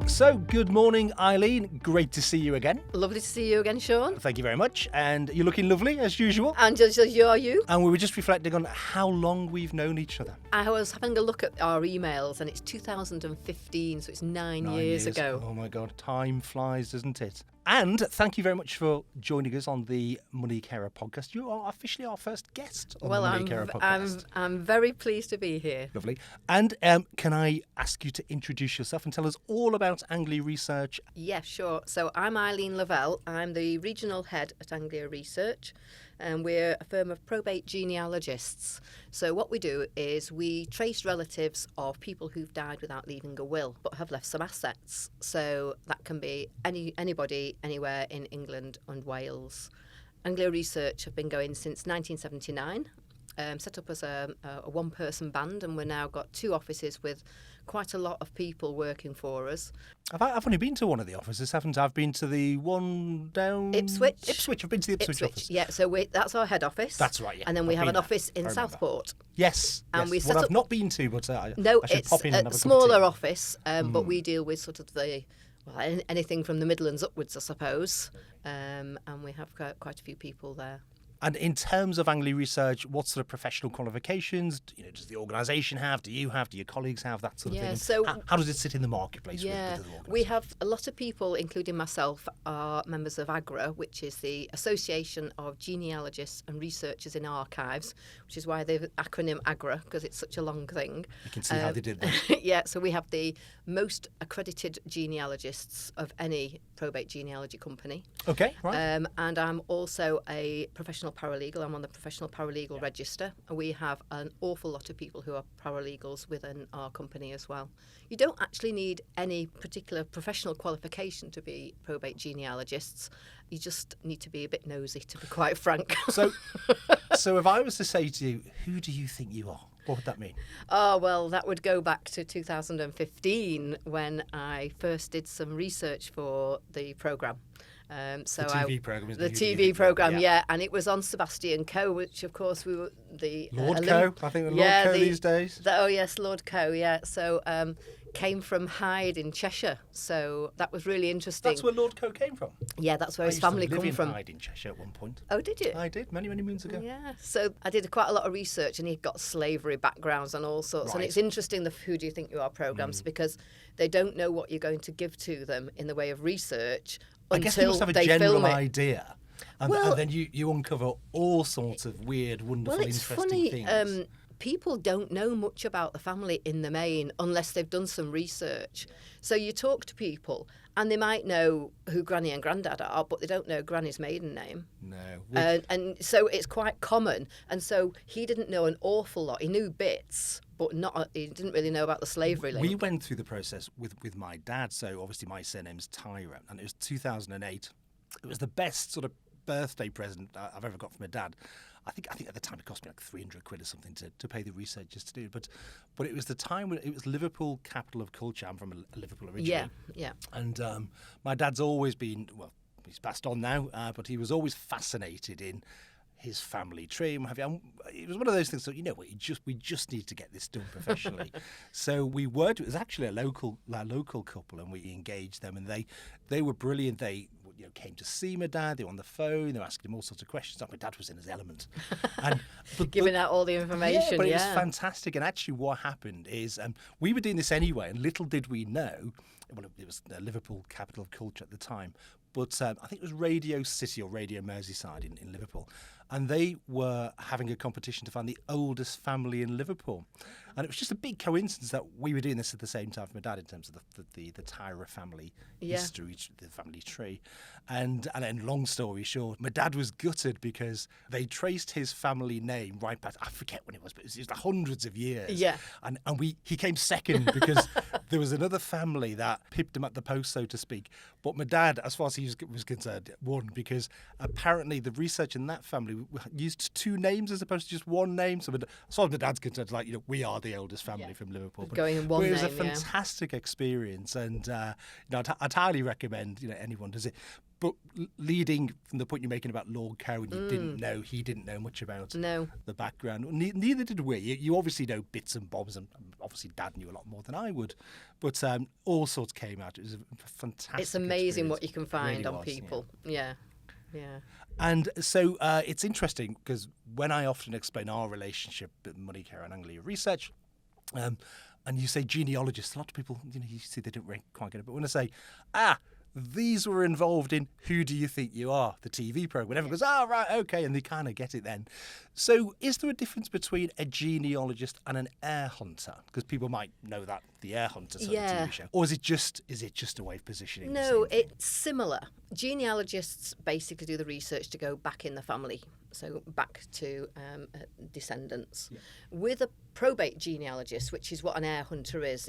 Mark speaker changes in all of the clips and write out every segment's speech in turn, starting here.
Speaker 1: So, good morning, Eileen. Great to see you again.
Speaker 2: Lovely to see you again, Sean.
Speaker 1: Thank you very much. And you're looking lovely, as usual.
Speaker 2: And just as you are you.
Speaker 1: And we were just reflecting on how long we've known each other.
Speaker 2: I was having a look at our emails, and it's 2015, so it's 9 years ago.
Speaker 1: Oh my God, time flies, doesn't it? And thank you very much for joining us on the Money Carer podcast. You are officially our first guest on the Money Carer podcast.
Speaker 2: I'm very pleased to be here.
Speaker 1: Lovely. And can I ask you to introduce yourself and tell us all about Anglia Research?
Speaker 2: Yeah, sure. So I'm Eileen Lavelle. I'm the regional head at Anglia Research, and we're a firm of probate genealogists. So what we do is we trace relatives of people who've died without leaving a will but have left some assets. So that can be anybody, anywhere in England and Wales. Anglia Research have been going since 1979, set up as a one-person band, and we've now got 2 offices with quite a lot of people working for us.
Speaker 1: I've only been to one of the offices, haven't I? I've been to the one down...
Speaker 2: Ipswich.
Speaker 1: I've been to the Ipswich office.
Speaker 2: Yeah, so that's our head office.
Speaker 1: That's right, yeah.
Speaker 2: And then we have an office in Southport.
Speaker 1: Yes.
Speaker 2: And we
Speaker 1: I've not been to, but I should pop in and have
Speaker 2: it's
Speaker 1: a
Speaker 2: smaller office, but we deal with sort of anything from the Midlands upwards, I suppose. And we have quite a few people there.
Speaker 1: And in terms of Anglia Research, what sort of professional qualifications does the organisation have? Do you have? Do your colleagues have? That sort of thing?
Speaker 2: So
Speaker 1: how does it sit in the marketplace?
Speaker 2: Yeah,
Speaker 1: with
Speaker 2: we have a lot of people, including myself, are members of AGRA, which is the Association of Genealogists and Researchers in Archives, which is why the acronym AGRA, because it's such a long thing.
Speaker 1: You can see how they did that.
Speaker 2: Yeah, so we have the most accredited genealogists of any probate genealogy company.
Speaker 1: Okay, right.
Speaker 2: And I'm also a professional paralegal. I'm on the professional paralegal register. We have an awful lot of people who are paralegals within our company as well. You don't actually need any particular professional qualification to be probate genealogists. You just need to be a bit nosy, to be quite frank.
Speaker 1: So if I was to say to you, who do you think you are? What would that mean?
Speaker 2: Oh, well, that would go back to 2015 when I first did some research for the programme.
Speaker 1: The TV programme, isn't it?
Speaker 2: The TV programme, yeah. And it was on Sebastian Coe, which, of course, we were the...
Speaker 1: Lord Coe, I think Lord Coe these days.
Speaker 2: Oh, yes, Lord Coe, yeah. So came from Heir in Cheshire. So that was really interesting.
Speaker 1: That's where Lord Coe came from?
Speaker 2: Yeah, that's where his family come from.
Speaker 1: I lived in Hyde in Cheshire at one point.
Speaker 2: Oh, did you?
Speaker 1: I did, many, many moons ago.
Speaker 2: Yeah. So I did quite a lot of research, and he'd got slavery backgrounds and all sorts. Right. And it's interesting, the Who Do You Think You Are programmes, because they don't know what you're going to give to them in the way of research
Speaker 1: I guess they must have a general idea. And then you uncover all sorts of weird, wonderful, interesting things.
Speaker 2: Funny, people don't know much about the family in the main unless they've done some research. So you talk to people and they might know who Granny and Grandad are, but they don't know Granny's maiden name.
Speaker 1: No.
Speaker 2: And so it's quite common. And so he didn't know an awful lot. He knew bits, but he didn't really know about the slavery link.
Speaker 1: We went through the process with my dad. So obviously my surname's Tyra, and it was 2008. It was the best sort of birthday present I've ever got from a dad. I think at the time it cost me like 300 quid or something to pay the researchers to do it. But it was the time when it was Liverpool, capital of culture. I'm from Liverpool originally. Yeah. And my dad's always been, well, he's passed on now, but he was always fascinated in his family tree and what have you. And it was one of those things that, we just need to get this done professionally. So it was actually a local couple, and we engaged them, and they were brilliant. They came to see my dad. They were on the phone. They were asking him all sorts of questions. My dad was in his element,
Speaker 2: giving out all the information.
Speaker 1: Yeah, but it was fantastic. And actually, what happened is we were doing this anyway, and little did we know. Well, it was the Liverpool, capital of culture at the time, but I think it was Radio City or Radio Merseyside in Liverpool, and they were having a competition to find the oldest family in Liverpool. And it was just a big coincidence that we were doing this at the same time for my dad in terms of the Tyra family history, the family tree. And then, long story short, my dad was gutted because they traced his family name right back, I forget when it was, but it was hundreds of years.
Speaker 2: Yeah.
Speaker 1: And he came second because there was another family that pipped him at the post, so to speak. But my dad, as far as he was concerned, won, because apparently the research in that family used 2 names as opposed to just 1 name. So as far as my dad's concerned, we are the oldest family from Liverpool. But
Speaker 2: going in one
Speaker 1: it was
Speaker 2: name,
Speaker 1: a fantastic experience, and I'd highly recommend anyone does it. But leading from the point you're making about Lord Cohen, he didn't know much about the background. Neither did we. You obviously know bits and bobs, and obviously Dad knew a lot more than I would. But all sorts came out. It was a fantastic
Speaker 2: It's amazing
Speaker 1: experience.
Speaker 2: what you can find
Speaker 1: Really
Speaker 2: on
Speaker 1: was,
Speaker 2: people. Yeah. Yeah.
Speaker 1: And so it's interesting because when I often explain our relationship with Money Care and Anglia Research, and you say genealogists, a lot of people, you see they don't really quite get it. But when I say, these were involved in Who Do You Think You Are, the TV program, everyone goes, right, okay, and they kind of get it then. So is there a difference between a genealogist and an heir hunter? Because people might know that, the heir hunter sort of TV show. Or is it just a way of positioning?
Speaker 2: No, it's similar. Genealogists basically do the research to go back in the family, so back to descendants. Yeah. With a probate genealogist, which is what an heir hunter is,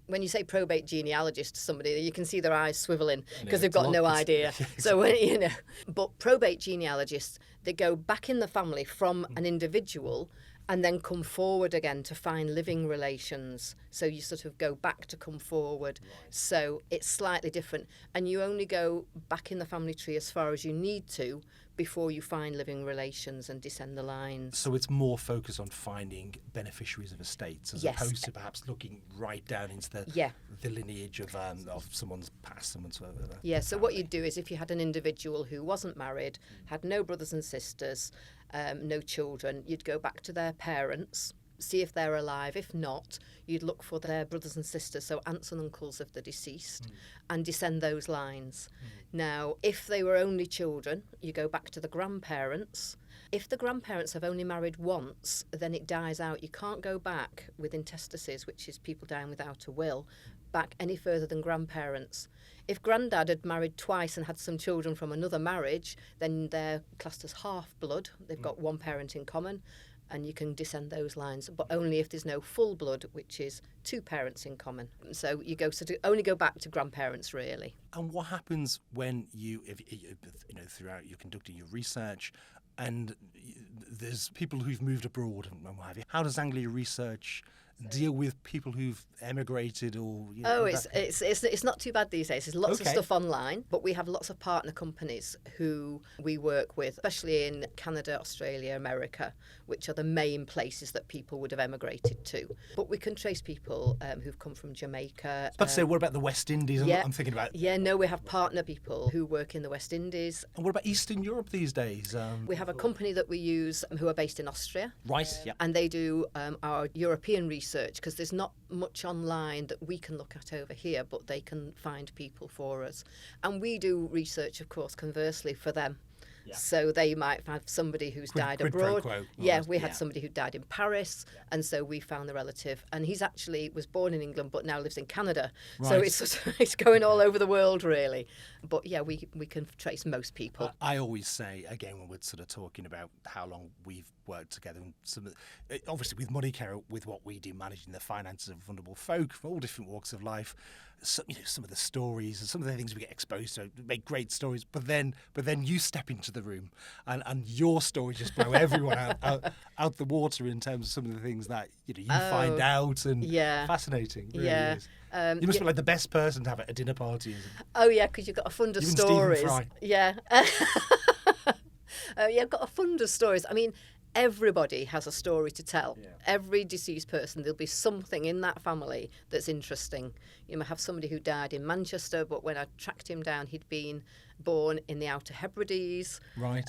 Speaker 2: when you say probate genealogist to somebody, you can see their eyes swiveling because they've got no idea. So, but probate genealogists, they go back in the family from an individual and then come forward again to find living relations. So you sort of go back to come forward. Right. So it's slightly different. And you only go back in the family tree as far as you need to before you find living relations and descend the lines.
Speaker 1: So it's more focused on finding beneficiaries of estates as opposed to perhaps looking right down into the lineage of someone's past, someone's
Speaker 2: Yeah, so what you'd do is if you had an individual who wasn't married, had no brothers and sisters, no children, you'd go back to their parents, see if they're alive. If not, you'd look for their brothers and sisters, so aunts and uncles of the deceased, and descend those lines. Now, if they were only children, you go back to the grandparents. If the grandparents have only married once, then it dies out. You can't go back with intestacies, which is people dying without a will, back any further than grandparents. If granddad had married twice and had some children from another marriage, then they're classed as half-blood. They've got one parent in common, and you can descend those lines, but only if there's no full blood, which is two parents in common. So you only go back to grandparents, really.
Speaker 1: And what happens when throughout you're conducting your research, and there's people who've moved abroad and what have you? How does Anglia Research deal with people who've emigrated or?
Speaker 2: It's not too bad these days. There's lots of stuff online, but we have lots of partner companies who we work with, especially in Canada, Australia, America, which are the main places that people would have emigrated to. But we can trace people who've come from Jamaica.
Speaker 1: But what about the West Indies? I'm thinking about.
Speaker 2: Yeah, no, we have partner people who work in the West Indies.
Speaker 1: And what about Eastern Europe these days?
Speaker 2: We have a company that we use who are based in Austria.
Speaker 1: Right, yeah.
Speaker 2: And they do our European research, because there's not much online that we can look at over here, but they can find people for us. And we do research, of course, conversely for them. Yeah. So they might have somebody who's died abroad. We had somebody who died in Paris, and so we found the relative. And he's actually was born in England, but now lives in Canada. Right. So it's going all over the world, really. But yeah, we can trace most people.
Speaker 1: I always say, again, when we're sort of talking about how long we've worked together, and obviously with Money Care, with what we do, managing the finances of vulnerable folk from all different walks of life. Some of the stories and some of the things we get exposed to make great stories, but then you step into the room and your stories just blow everyone out the water in terms of some of the things that you find out, and fascinating. Really is. You must be like the best person to have at a dinner party.
Speaker 2: Oh yeah, because you've got a fund of stories. Yeah. I've got a fund of stories. I mean, everybody has a story to tell. Yeah. Every deceased person, there'll be something in that family that's interesting. You might have somebody who died in Manchester, but when I tracked him down, he'd been born in the Outer Hebrides.
Speaker 1: Right.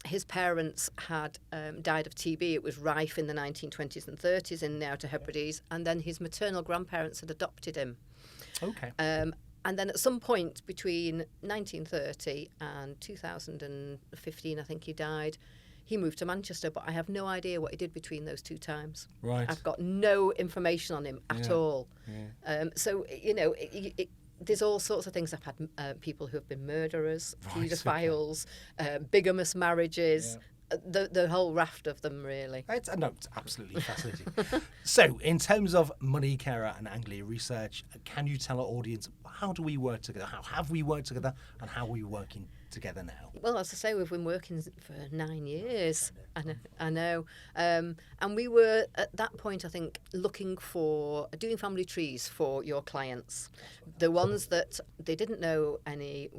Speaker 2: His parents had died of TB. It was rife in the 1920s and 30s in the Outer Hebrides, and then his maternal grandparents had adopted him.
Speaker 1: Okay.
Speaker 2: And then at some point between 1930 and 2015, I think he died, he moved to Manchester, but I have no idea what he did between those two times. Right. I've got no information on him at all. Yeah. So, there's all sorts of things. I've had people who have been murderers, paedophiles, bigamous marriages, the whole raft of them, really.
Speaker 1: It's absolutely fascinating. So, in terms of Money Care and Anglia Research, can you tell our audience, how do we work together? How have we worked together, and how are we working together now?
Speaker 2: Well, as I say, we've been working for 9 years. I know. And we were, at that point, I think, doing family trees for your clients. The ones that they didn't know any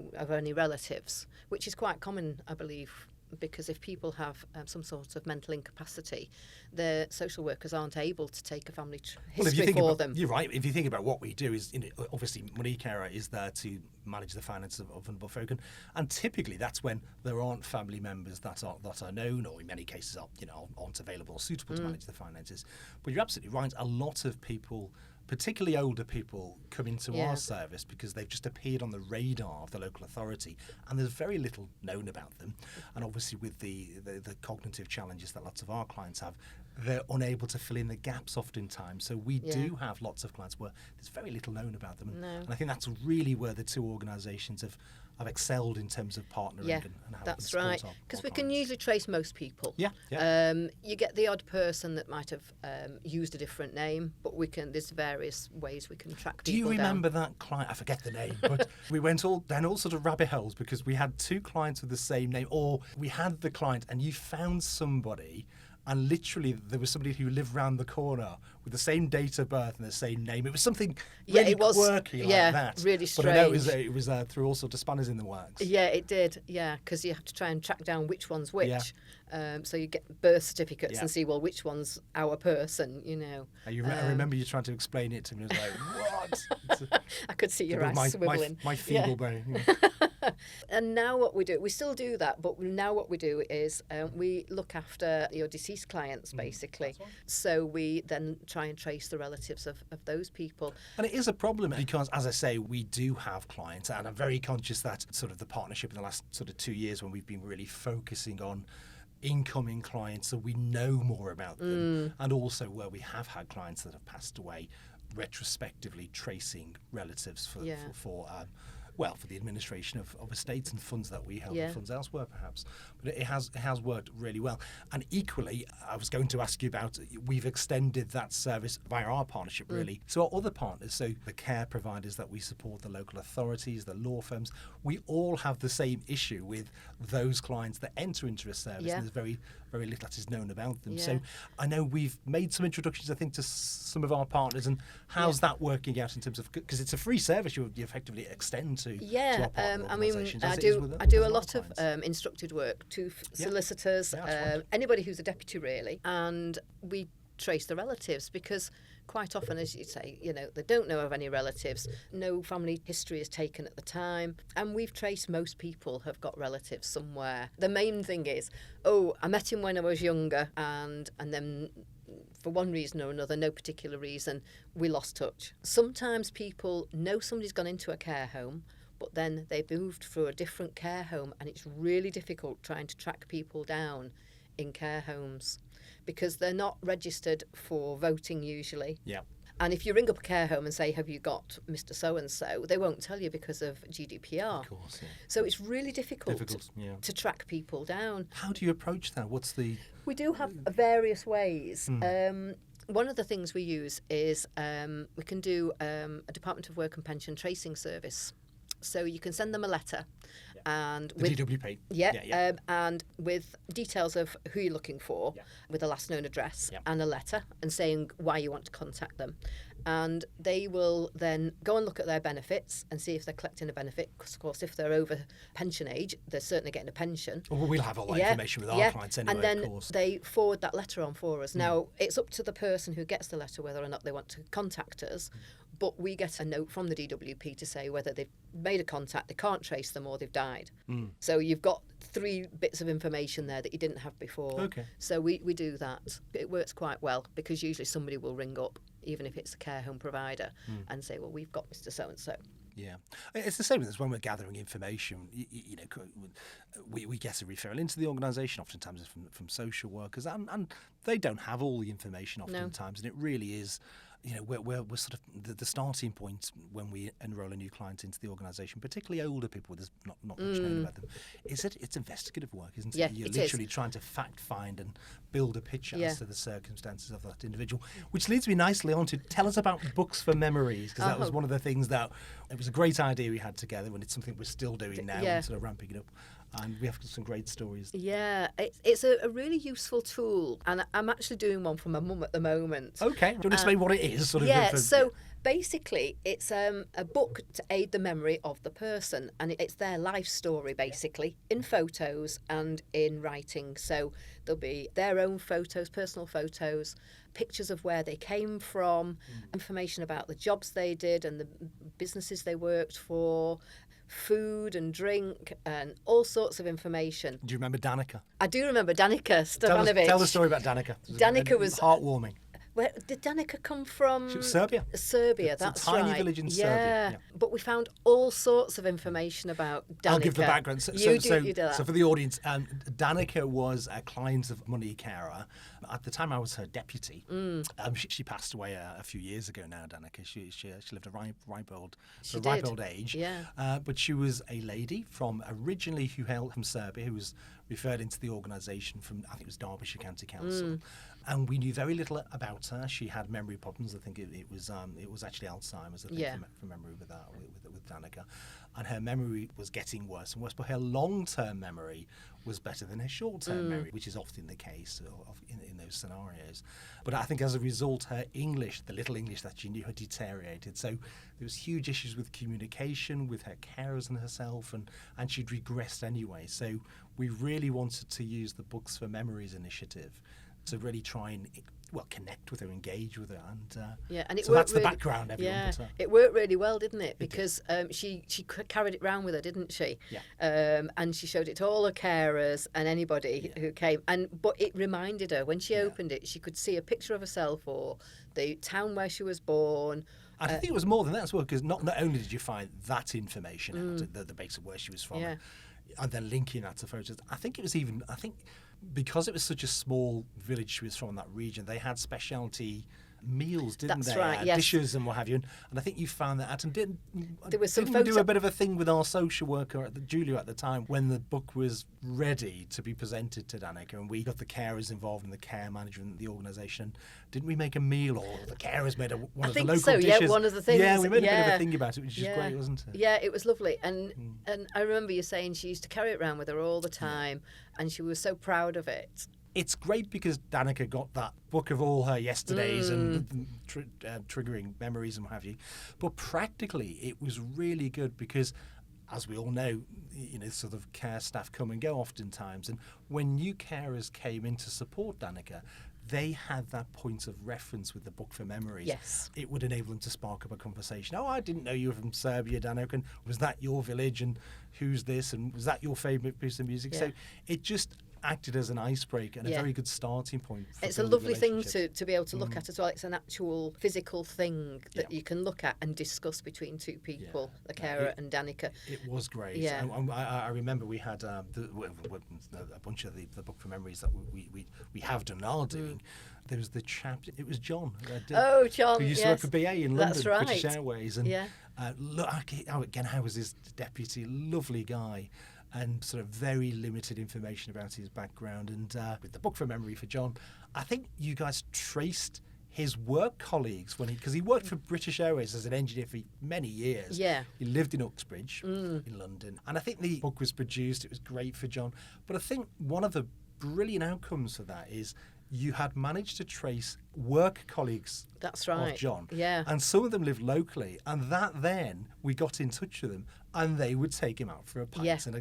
Speaker 2: relatives, which is quite common, I believe, because if people have some sort of mental incapacity, the social workers aren't able to take a family history for them.
Speaker 1: You're right. If you think about what we do, is obviously Monique Heir is there to manage the finances of vulnerable folk, and typically that's when there aren't family members that are known, or in many cases aren't available or suitable to manage the finances. But you're absolutely right. A lot of people, particularly older people, come into our service because they've just appeared on the radar of the local authority, and there's very little known about them. And obviously with the cognitive challenges that lots of our clients have, they're unable to fill in the gaps oftentimes. So we do have lots of clients where there's very little known about them. And I think that's really where the two organisations have excelled in terms of partnering and how
Speaker 2: that's
Speaker 1: we can
Speaker 2: right.
Speaker 1: support
Speaker 2: Because
Speaker 1: our
Speaker 2: we can
Speaker 1: clients.
Speaker 2: usually trace most people. You get the odd person that might have used a different name, but there's various ways we can track people
Speaker 1: Do you remember
Speaker 2: down.
Speaker 1: that client? I forget the name, but we went down all sort of rabbit holes because we had two clients with the same name, or we had the client and you found somebody, and literally there was somebody who lived round the corner with the same date of birth and the same name. It was something really
Speaker 2: it was,
Speaker 1: quirky like that.
Speaker 2: really
Speaker 1: But I know
Speaker 2: strange.
Speaker 1: it was through all sorts of spanners in the works.
Speaker 2: Yeah, it did. Yeah, because you have to try and track down which one's which. So you get birth certificates and see, well, which one's our person,
Speaker 1: I remember you trying to explain it to me. I was like, what?
Speaker 2: I could see your eyes swiveling.
Speaker 1: My feeble brain.
Speaker 2: And now what we do, we still do that, but now what we do is we look after your deceased clients, basically. So we then try and trace the relatives of those people.
Speaker 1: And it is a problem because, as I say, we do have clients, and I'm very conscious that sort of the partnership in the last sort of 2 years when we've been really focusing on incoming clients so we know more about them, and also where we have had clients that have passed away, retrospectively tracing relatives for the administration of estates and funds that we held, and funds elsewhere perhaps. But it has worked really well. And equally, I was going to ask you about, we've extended that service via our partnership really. So our other partners, so the care providers that we support, the local authorities, the law firms, we all have the same issue with those clients that enter into a service, and there's very, very little that is known about them. So I know we've made some introductions, I think, to some of our partners, and how's that working out in terms of, because it's a free service you effectively extend to our partner
Speaker 2: I mean,
Speaker 1: organisations,
Speaker 2: I
Speaker 1: as it is
Speaker 2: do
Speaker 1: with
Speaker 2: a
Speaker 1: our
Speaker 2: lot of
Speaker 1: clients.
Speaker 2: instructed work to solicitors,
Speaker 1: right.
Speaker 2: anybody who's a deputy really, and we trace the relatives because quite often, as you say, they don't know of any relatives, no family history is taken at the time, and we've traced most people have got relatives somewhere. The main thing is, I met him when I was younger, and then for one reason or another, no particular reason, we lost touch. Sometimes people know somebody's gone into a care home, but then they've moved through a different care home, and it's really difficult trying to track people down in care homes because they're not registered for voting usually. And if you ring up a care home and say, have you got Mr. So-and-so, they won't tell you because of GDPR.
Speaker 1: Of course,
Speaker 2: So it's really difficult to track people down.
Speaker 1: How do you approach that?
Speaker 2: We do have various ways. One of the things we use is we can do a Department of Work and Pension tracing service. So you can send them a letter, and
Speaker 1: the DWP.
Speaker 2: And with details of who you're looking for, with a last known address and a letter, and saying why you want to contact them. And they will then go and look at their benefits and see if they're collecting a benefit. Because, of course, if they're over pension age, they're certainly getting a pension.
Speaker 1: Well, we'll have all that information with our clients anyway,
Speaker 2: and then
Speaker 1: of course.
Speaker 2: they forward that letter on for us. Now, it's up to the person who gets the letter whether or not they want to contact us. But we get a note from the DWP to say whether they've made a contact, they can't trace them, or they've died. So you've got 3 bits of information there that you didn't have before.
Speaker 1: Okay.
Speaker 2: So we do that. It works quite well because usually somebody will ring up, even if it's a care home provider, and say, well, we've got Mr. So-and-so.
Speaker 1: Yeah, it's the same as when we're gathering information. We get a referral into the organisation, oftentimes from social workers, and they don't have all the information oftentimes, and it really is we're sort of the starting point when we enrol a new client into the organisation, particularly older people. There's not much known about them. It's investigative work, isn't it?
Speaker 2: Yeah,
Speaker 1: You're
Speaker 2: it
Speaker 1: literally
Speaker 2: is.
Speaker 1: trying to fact find and build a picture
Speaker 2: Yeah.
Speaker 1: as to the circumstances of that individual, which leads me nicely on to tell us about books for memories, because that was one of the things that it was a great idea we had together, and it's something we're still doing now
Speaker 2: Yeah.
Speaker 1: and sort of ramping it up. And we have some great stories.
Speaker 2: Yeah, it's a really useful tool, and I'm actually doing one for my mum at the moment.
Speaker 1: Okay, do you want to explain what it is? Sort of,
Speaker 2: Yeah, so basically it's a book to aid the memory of the person, and it's their life story basically, in photos and in writing. So there'll be their own photos, personal photos, pictures of where they came from, information about the jobs they did and the businesses they worked for, food and drink, and all sorts of information.
Speaker 1: Do you remember Danica?
Speaker 2: I do remember Danica Stefanovic.
Speaker 1: Tell the story about Danica.
Speaker 2: Danica was
Speaker 1: heartwarming.
Speaker 2: Where did Danica come from?
Speaker 1: She was Serbia.
Speaker 2: Serbia,
Speaker 1: It's a
Speaker 2: that's
Speaker 1: tiny
Speaker 2: right.
Speaker 1: village in
Speaker 2: yeah.
Speaker 1: Serbia, yeah.
Speaker 2: But we found all sorts of information about Danica.
Speaker 1: I'll give the background. So,
Speaker 2: You do that.
Speaker 1: so for the audience, Danica was a client of Money Carer. At the time, I was her deputy. She passed away a few years ago now, Danica. She lived a ripe old age.
Speaker 2: Yeah.
Speaker 1: But she was a lady from originally who hailed from Serbia, who was referred into the organisation from, I think it was Derbyshire County Council. And we knew very little about her. She had memory problems. I think it was actually Alzheimer's, I think, from memory with Danica. And her memory was getting worse and worse, but her long-term memory was better than her short-term memory, which is often the case in those scenarios. But I think as a result, her English, the little English that she knew, had deteriorated. So there was huge issues with communication with her carers and herself, and she'd regressed anyway. So we really wanted to use the Books for Memories initiative to really try and connect with her, engage with her, and
Speaker 2: it
Speaker 1: so that's
Speaker 2: worked
Speaker 1: the background. Everyone.
Speaker 2: Yeah,
Speaker 1: But,
Speaker 2: it worked really well, didn't it? Because she carried it round with her, didn't she?
Speaker 1: Yeah.
Speaker 2: And she showed it to all her carers and anybody who came. But it reminded her when she opened it, she could see a picture of herself or the town where she was born.
Speaker 1: I think it was more than that as well, because not only did you find that information out, the base of where she was from, and then linking that to photos. I think because it was such a small village she was from, that region, they had specialty meals, didn't
Speaker 2: That's
Speaker 1: they?
Speaker 2: right, yes.
Speaker 1: Dishes and what have you. And I think you found that out. And didn't
Speaker 2: some
Speaker 1: we do a bit of a thing with our social worker, Julia, at the time, when the book was ready to be presented to Danica, and we got the carers involved in the care management, the organisation. Didn't we make a meal, or the carers made one of the local dishes?
Speaker 2: Yeah, one of the things.
Speaker 1: Yeah, we made a bit of a thing about it, which is great, wasn't it?
Speaker 2: Yeah, it was lovely. And I remember you saying she used to carry it around with her all the time, and she was so proud of it.
Speaker 1: It's great because Danica got that book of all her yesterdays and triggering memories and what have you. But practically, it was really good because, as we all know, sort of care staff come and go oftentimes. And when new carers came in to support Danica, they had that point of reference with the book for memories.
Speaker 2: Yes.
Speaker 1: It would enable them to spark up a conversation. Oh, I didn't know you were from Serbia, Danica. And was that your village? And who's this? And was that your favourite piece of music?
Speaker 2: Yeah.
Speaker 1: So it just acted as an icebreaker and a very good starting point.
Speaker 2: It's a lovely thing to be able to look at as well. It's an actual physical thing that you can look at and discuss between two people, the carer and Danica.
Speaker 1: It was great.
Speaker 2: Yeah.
Speaker 1: I remember we had a bunch of the book for memories that we have done and are doing. There was the chap, it was John.
Speaker 2: John,
Speaker 1: who used to work for BA in London,
Speaker 2: That's right.
Speaker 1: British Airways. And again, I was his deputy, lovely guy. And sort of very limited information about his background. And with the book for memory for John, I think you guys traced his work colleagues because he worked for British Airways as an engineer for many years.
Speaker 2: Yeah.
Speaker 1: He lived in Uxbridge in London. And I think the book was produced. It was great for John. But I think one of the brilliant outcomes for that is you had managed to trace work colleagues of John.
Speaker 2: Yeah.
Speaker 1: And some of them lived locally. And then we got in touch with them and they would take him out for a pint and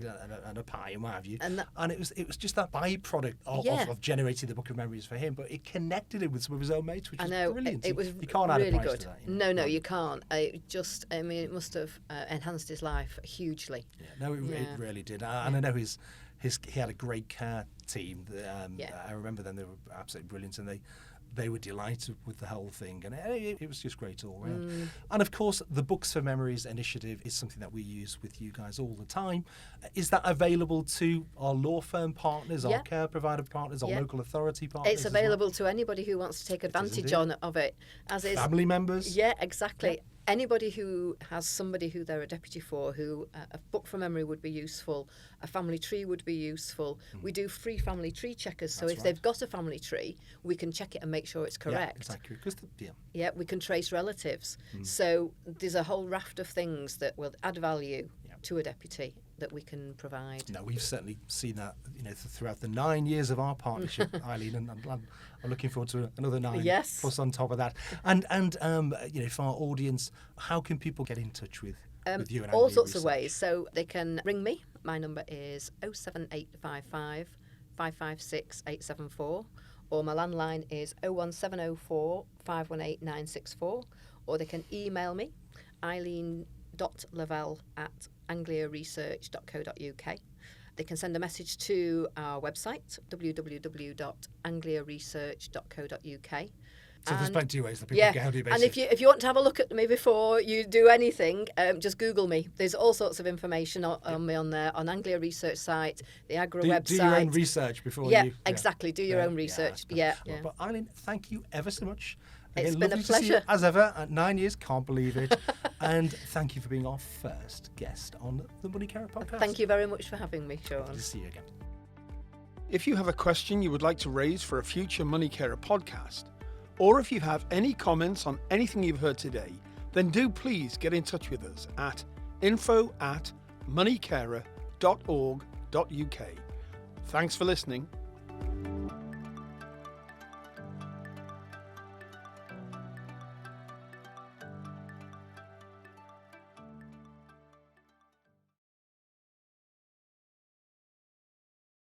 Speaker 1: a pie and what have you. And it was just that byproduct of generating the book of memories for him. But it connected him with some of his own mates, which was brilliant.
Speaker 2: It was
Speaker 1: you can't
Speaker 2: really
Speaker 1: add a price
Speaker 2: good.
Speaker 1: to that.
Speaker 2: No, you can't. It must have enhanced his life hugely.
Speaker 1: Yeah, no, it really did. And I know he had a great care team. I remember them; they were absolutely brilliant, and they were delighted with the whole thing, and it was just great all round. And of course, the Books for Memories initiative is something that we use with you guys all the time. Is that available to our law firm partners, our care provider partners, our local authority partners?
Speaker 2: It's available to anybody who wants to take advantage of it. As is
Speaker 1: family members?
Speaker 2: Yeah, exactly. Yeah. Anybody who has somebody who they're a deputy for, who a book from memory would be useful, a family tree would be useful. We do free family tree checkers, so if they've got a family tree, we can check it and make sure it's correct.
Speaker 1: Yeah, exactly.
Speaker 2: Yeah, we can trace relatives. So there's a whole raft of things that will add value to a deputy that we can provide.
Speaker 1: No, we've certainly seen that, throughout the 9 years of our partnership, Eileen, and I'm looking forward to another 9 plus on top of that. And for our audience, how can people get in touch with you? And
Speaker 2: all
Speaker 1: Anglia
Speaker 2: sorts of
Speaker 1: Research?
Speaker 2: ways. So they can ring me. My number is 07855 556 874, or my landline is 01704 518 964, or they can email me, eileen.lavelle@angliaresearch.co.uk. They can send a message to our website, www.angliaresearch.co.uk.
Speaker 1: So there's plenty of ways that people can help you,
Speaker 2: and
Speaker 1: basically.
Speaker 2: if you want to have a look at me before you do anything, just Google me. There's all sorts of information on me on there, on Anglia Research site, the AGRA website.
Speaker 1: Do your own research before you...
Speaker 2: Yeah, exactly. Do your own research. Yeah.
Speaker 1: But Eileen, thank you ever so much.
Speaker 2: It's
Speaker 1: Again,
Speaker 2: been a
Speaker 1: lovely to see you,
Speaker 2: pleasure.
Speaker 1: as ever, at 9 years, can't believe it. And thank you for being our first guest on the Money Carer podcast.
Speaker 2: Thank you very much for having me, Sean.
Speaker 1: Good to see you again.
Speaker 3: If you have a question you would like to raise for a future Money Carer podcast, or if you have any comments on anything you've heard today, then do please get in touch with us at info@moneycarer.org.uk. Thanks for listening.